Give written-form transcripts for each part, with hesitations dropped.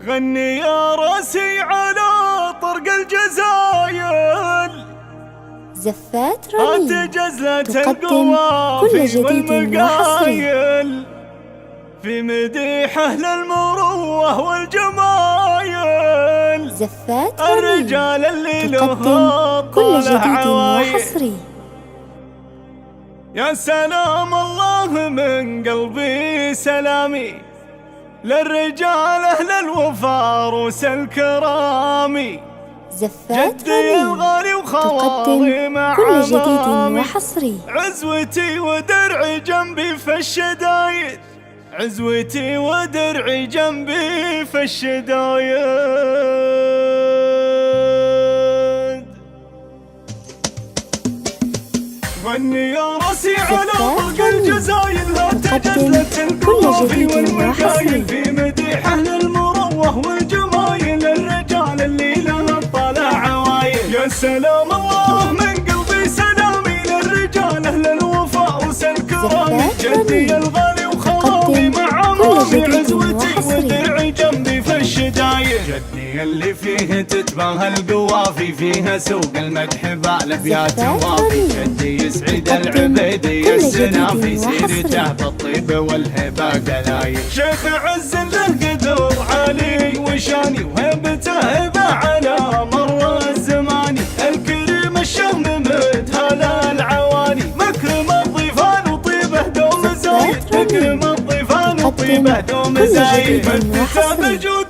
غني يا راسي على طرق الجزايل، زفات رنين تقدم كل جديد وحصري في مديح أهل المروة والجمايل. زفات الرجال اللي تقدم كل جديد وحصري. يا سلام الله من قلبي سلامي للرجال أهل الوفا روس الكرامي. زفات جدي الغالي وخواضي مع كل جديد وحصري. عزوتي ودرعي جنبي في الشدايد، عزوتي ودرعي جنبي في الشدايد. غني يا راسي على طرق الجزايل، لا تجزلت القوافي والمكايل في مديح أهل المروة والجمايل. الرجال اللي لها طالع عوايل. يا سلام الله من قلبي سلامي للرجال أهل الوفاء والكرامي. جدي الغالي وخوامي مع عمامي، عزوتي ودرعي جنبي في الشدايل. جدي اللي فيه تتباهى القوافي، فيها سوق المدح بالابيات وافي. جدي يسعد العبيدي السنافي، سيرته بالطيب والهبه قلايل. شيخ عز له قدر عالي وشاني، وهبته هبه على مر الزمان. الكريم الشهم متهالى العواني، مكرم الضيفان وطيبه دوم زايد. مكرم الضيفان وطيبه دوم زايد. مدته بالجود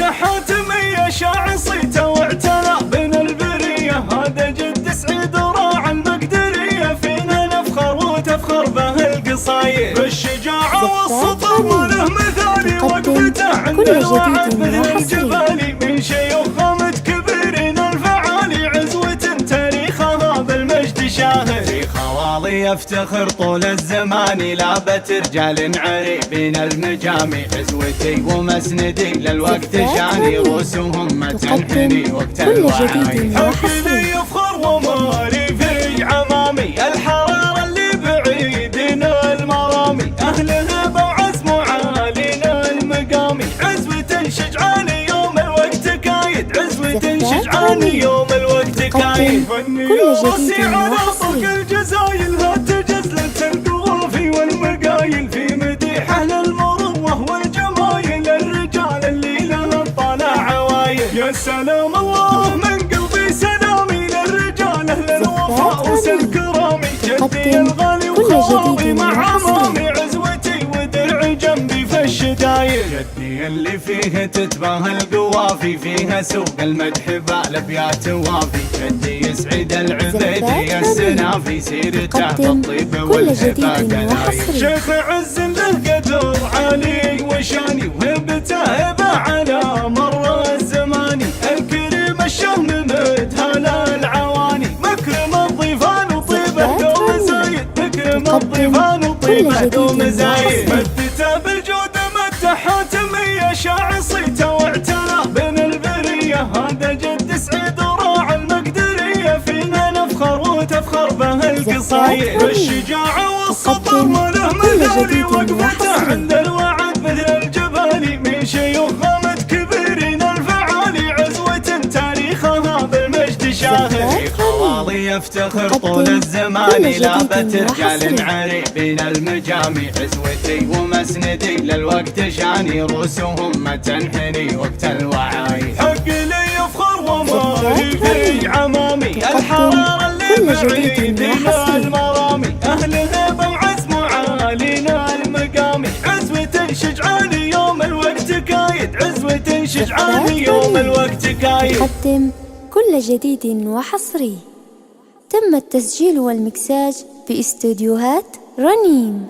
حاتمية، شاع صيته واعتنى بين البرية. هذا جد سعيد راعى المقدرية، فينا نفخر وتفخر به القصايد. بالشجاعة والسطر ما له مثالي، وقفته عند الوعد مثل الجبال. من شيوخ متكبرين الفعالي، عزوة تاريخها بالمجد شاهد. في خواضي يفتخر طول الزمان، لابت رجال عريبين المجامي. عزوتي ومسندي للوقت شاني، روسهم ما تنحني وقت الوعي. حقني يفخر ومالي في عمامي، الحرارة اللي بعيدنا المرامي. أهل هبة وعزم وعالينا المقامي، عزوة شجعاني يوم الوقت كايد. عزوة شجعاني يوم الوقت كايد. غني يا راسي على طرق الجزايل، لا تجزلت القوافي والمقايل في مديح أهل المروة والجمايل. الرجال اللي لها طالع عوايل. يا سلام الله من قلبي سلامي للرجال أهل الوفاء والكرامي. جدي الغالي وخوامي مع عمامي، عزوتي ودرعي جنبي في الشدايل. جدي اللي فيه تتباهى القوافي، فيها سوق المدح بالابيات وافي. جدي يسعد العبيدي السنافي، سيرته بالطيب والهبه قلايل. شيخ عز له قدر عالي وشاني، وهبته هبه على مر الزمان. الكريم الشهم متهالى العواني، مكرم الضيفان وطيبه دوم زايد. مكرم الضيفان وطيبه دوم زايد. مدته بالجود مدته حاتميه، شاع صيته واعتنى بين البريه. هذا جد سعيد راعى المقدريه، فينا نفخر وتفخر به القصايد. بالشجاعه والسطر ما له مثالي، وقفته عند الوعد مثل الجبال. من شيوخ متكبرين الفعالي، عزوة تاريخها بالمجد شاهد. في خواضي يفتخر طول الزمان، لابت رجال عريبين المجامي. عزوتي ومسندي للوقت شاني، روسهم ما تنحني وقت الوعاي. حق لي يفخر ومالي في عمامي، الحرارة اللي بعيدنا المرامي. أهل هبة وعزم وعالينا المقامي، عزوة شجعاني يوم الوقت كايد. عزوة شجعاني يوم الوقت كايد. قدم كل جديد وحصري. تم التسجيل والمكساج في استوديوهات رنين.